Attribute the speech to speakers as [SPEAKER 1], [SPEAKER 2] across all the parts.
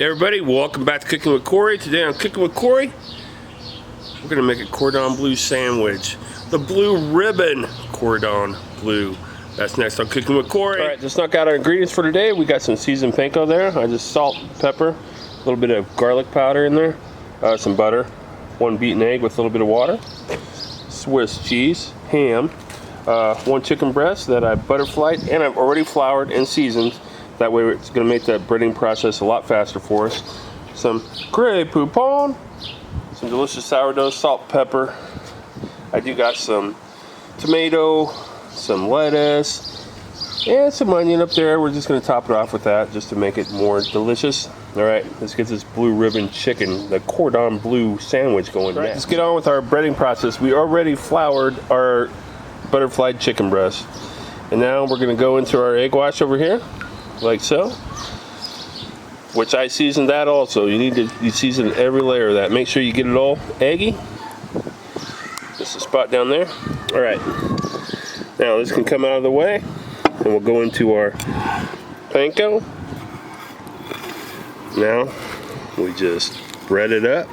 [SPEAKER 1] Hey everybody, welcome back to Cooking with Corey. Today on Cooking with Corey, we're going to make a Cordon Bleu sandwich. The blue ribbon Cordon Bleu. That's next on Cooking with Corey. Alright, just knock out our ingredients for today. We got some seasoned panko there. I just salt, pepper, a little bit of garlic powder in there, some butter, one beaten egg with a little bit of water, Swiss cheese, ham, one chicken breast that I butterflied and I've already floured and seasoned. That way it's going to make that breading process a lot faster for us. Some Grey Poupon, some delicious sourdough, salt, pepper. I do got some tomato, some lettuce, and some onion up there. We're just going to top it off with that just to make it more delicious. Alright, let's get this blue ribbon chicken, the Cordon Bleu sandwich going next. Let's get on with our breading process. We already floured our butterflied chicken breast. And now we're going to go into our egg wash over here. Like so, which I seasoned that also. You season every layer of that. Make sure you get it all eggy. Just a spot down there. All right. Now this can come out of the way, and we'll go into our panko. Now we just bread it up.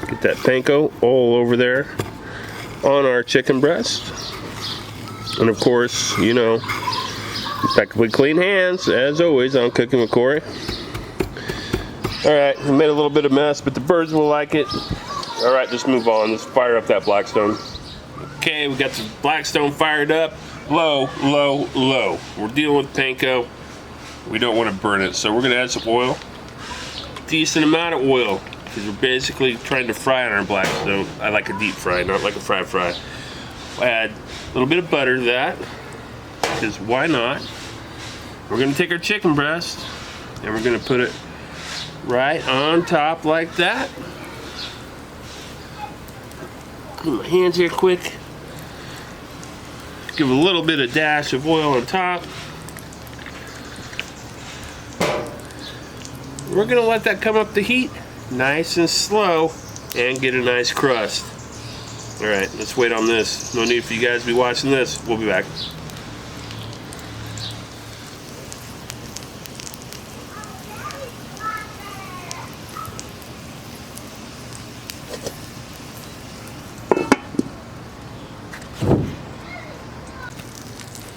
[SPEAKER 1] Get that panko all over there on our chicken breast, and of course, you know, impeccably clean hands, as always, on Cooking with Corey. Alright, we made a little bit of mess, but the birds will like it. Alright, just move on. Let's fire up that Blackstone. Okay, we got the Blackstone fired up. Low, low, low. We're dealing with panko. We don't want to burn it, so we're going to add some oil. Decent amount of oil, because we're basically trying to fry on our Blackstone. I like a deep fry, not like a fry. We'll add a little bit of butter to that. Because why not? We're going to take our chicken breast and we're going to put it right on top like that. Clean my hands here quick. Give a little bit of dash of oil on top. We're going to let that come up to heat nice and slow and get a nice crust. Alright, let's wait on this. No need for you guys to be watching this. We'll be back.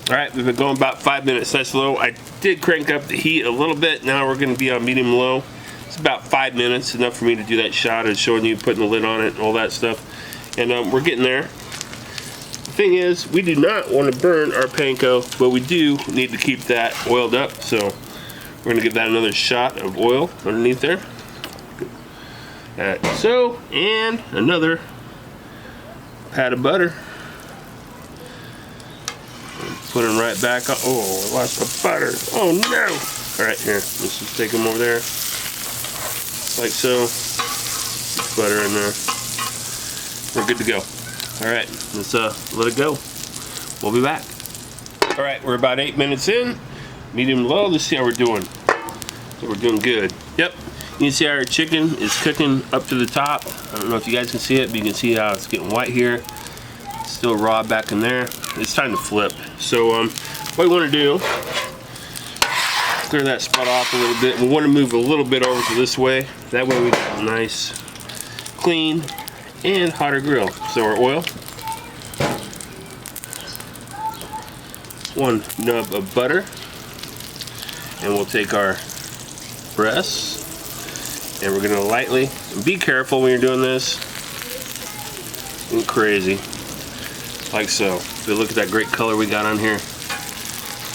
[SPEAKER 1] Alright, we've been going about 5 minutes, nice low. I did crank up the heat a little bit. Now we're going to be on medium low. It's about 5 minutes, enough for me to do that shot of showing you putting the lid on it and all that stuff. And we're getting there. The thing is, we do not want to burn our panko, but we do need to keep that oiled up. So we're going to give that another shot of oil underneath there. So, and another pat of butter. Put them right back on. Oh, I lost the butter. Oh no! Alright, here. Let's just take them over there. Like so. Butter in there. We're good to go. Alright, let's let it go. We'll be back. Alright, we're about 8 minutes in. Medium low. Let's see how we're doing. So we're doing good. Yep. You can see our chicken is cooking up to the top. I don't know if you guys can see it, but you can see how it's getting white here. Still raw back in there. It's time to flip. So what we want to do, clear that spot off a little bit. We want to move a little bit over to this way. That way we got a nice, clean, and hotter grill. So our oil, one nub of butter, and we'll take our breasts, and we're going to lightly, be careful when you're doing this, and crazy. Like so. So look at that great color we got on here.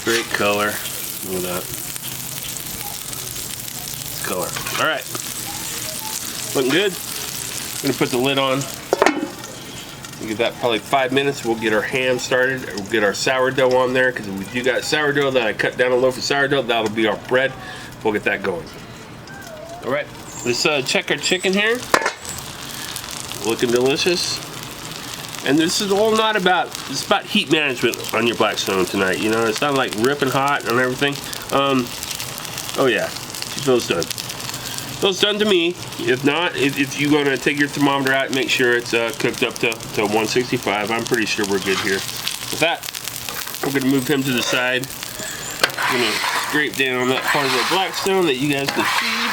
[SPEAKER 1] Great color. Look at that. Color. Alright. Looking good. I'm going to put the lid on. We'll give that probably 5 minutes. We'll get our ham started. We'll get our sourdough on there, because if we do got sourdough that I cut down a loaf of sourdough, that'll be our bread. We'll get that going. Alright. Let's check our chicken here. Looking delicious. And this is all not about, it's about heat management on your Blackstone tonight. You know, it's not like ripping hot and everything. Oh yeah, it feels done. Feels done to me. If not, if you're gonna take your thermometer out and make sure it's cooked up to 165, I'm pretty sure we're good here. With that, we're gonna move him to the side. I'm gonna scrape down that part of the Blackstone that you guys can see.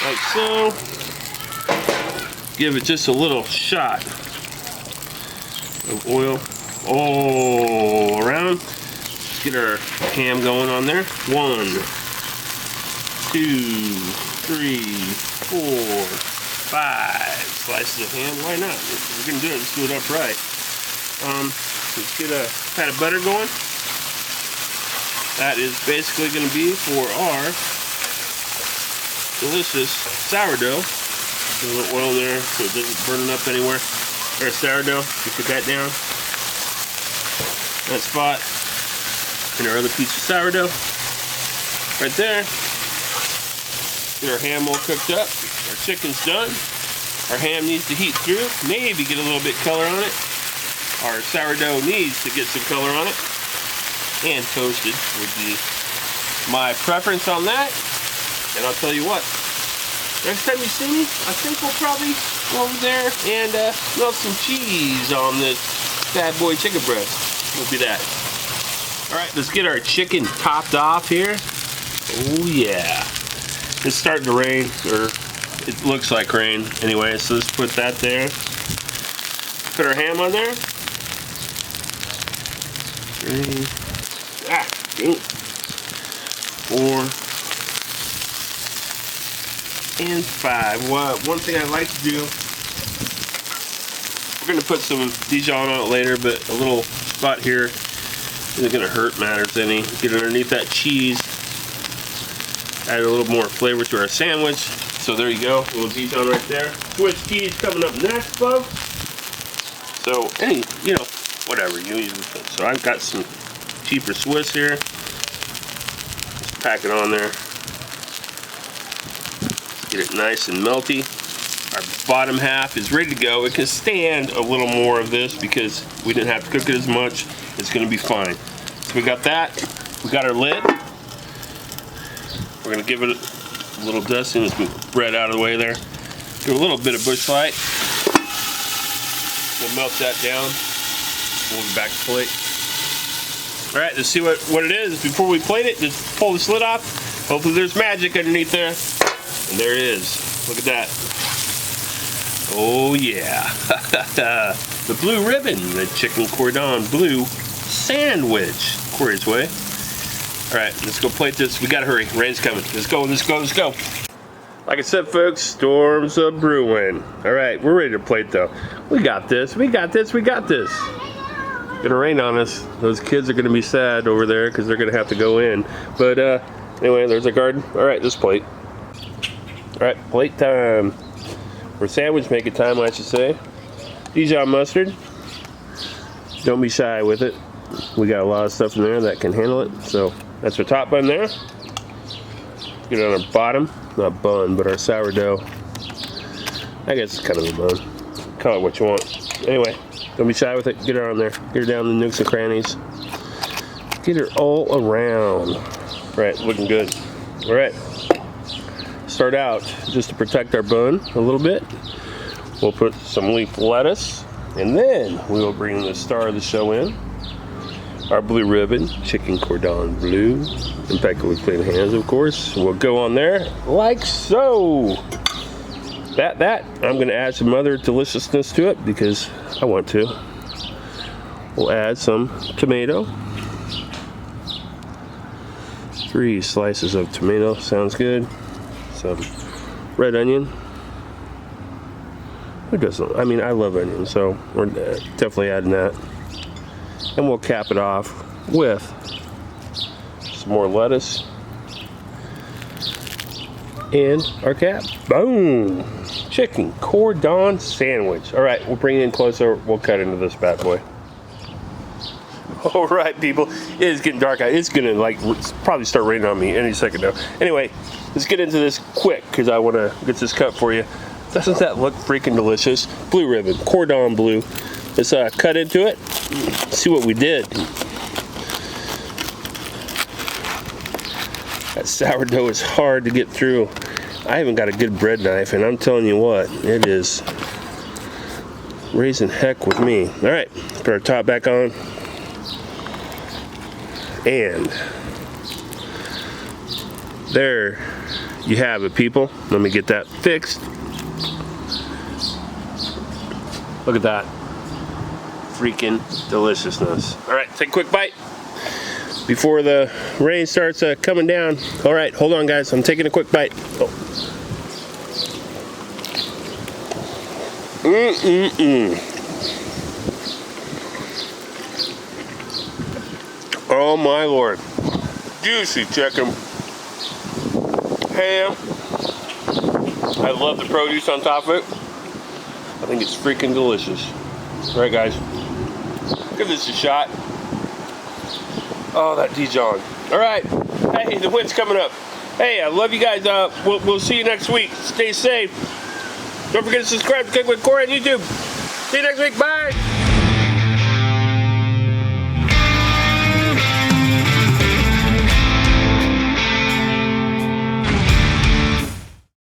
[SPEAKER 1] like so. Give it just a little shot of oil all around. Let's get our ham going on there. 1, 2, 3, 4, 5 slices of ham. Why not? If we're gonna do it, let's do it upright. Let's get a pat of butter going. That is basically going to be for our delicious sourdough. A little oil there so it doesn't burn up anywhere. Our sourdough, we put that down. That spot. And our other piece of sourdough. Right there. Get our ham all cooked up. Our chicken's done. Our ham needs to heat through. Maybe get a little bit color on it. Our sourdough needs to get some color on it. And toasted would be my preference on that. And I'll tell you what, next time you see me, I think we'll probably go over there and melt some cheese on this bad boy chicken breast. Will be that. Alright, let's get our chicken topped off here. Oh yeah. It's starting to rain, or it looks like rain anyway, so let's put that there. Put our ham on there. 3, 4, and 5. Well, one thing I like to do, we're going to put some Dijon on it later, but a little spot here isn't going to hurt matters any. Get underneath that cheese, add a little more flavor to our sandwich. So there you go, a little Dijon right there. Swiss cheese coming up next, folks. So any, you know, whatever you use. So I've got some cheaper Swiss here. Just pack it on there. Get it nice and melty. Our bottom half is ready to go. It can stand a little more of this because we didn't have to cook it as much. It's going to be fine. So we got that. We got our lid. We're going to give it a little dusting as we bread out of the way there. Give it a little bit of bush light. We'll melt that down. We'll be back to plate. All right, let's see what it is. Before we plate it, just pull the lid off. Hopefully there's magic underneath there. And there it is. Look at that. Oh yeah. The blue ribbon, the chicken cordon bleu sandwich. Corey's way. All right, let's go plate this. We gotta hurry. Rain's coming. Let's go, let's go, let's go. Like I said, folks, storms are brewing. All right, we're ready to plate though. We got this, we got this, we got this. Gonna rain on us. Those kids are gonna be sad over there because they're gonna have to go in. But anyway, there's a garden. All right, let's plate. All right, plate time. Or sandwich making time, I should say. Dijon mustard. Don't be shy with it. We got a lot of stuff in there that can handle it. So that's our top bun there. Get it on our bottom, not bun, but our sourdough. I guess it's kind of a bun. Call it what you want. Anyway, don't be shy with it. Get her on there. Get her down the nooks and crannies. Get her all around. All right, looking good. All right. Start out just to protect our bun a little bit. We'll put some leaf lettuce, and then we will bring the star of the show in. Our blue ribbon, chicken cordon bleu, impeccably clean hands, of course. We'll go on there like so. That I'm going to add some other deliciousness to it because I want to. We'll add some tomato. 3 slices of tomato sounds good. Some red onion. Who doesn't? I mean, I love onions, so we're definitely adding that. And we'll cap it off with some more lettuce. And our cap. Boom! Chicken cordon sandwich. All right, we'll bring it in closer. We'll cut into this bad boy. All right, people. It is getting dark out. It's gonna probably start raining on me any second now. Anyway, let's get into this quick because I want to get this cut for you. Doesn't that look freaking delicious? Blue ribbon, cordon bleu. Let's cut into it. See what we did. That sourdough is hard to get through. I haven't got a good bread knife, and I'm telling you what, it is raising heck with me. All right, put our top back on. And there you have it, people. Let me get that fixed. Look at that. Freaking deliciousness. All right, take a quick bite before the rain starts coming down. All right, hold on, guys. I'm taking a quick bite. Oh. Oh my Lord. Juicy chicken. Ham. I love the produce on top of it. I think it's freaking delicious. All right, guys. Give this a shot. Oh, that Dijon. All right. Hey, the wind's coming up. Hey, I love you guys. We'll see you next week. Stay safe. Don't forget to subscribe to Cook with Corey on YouTube. See you next week. Bye.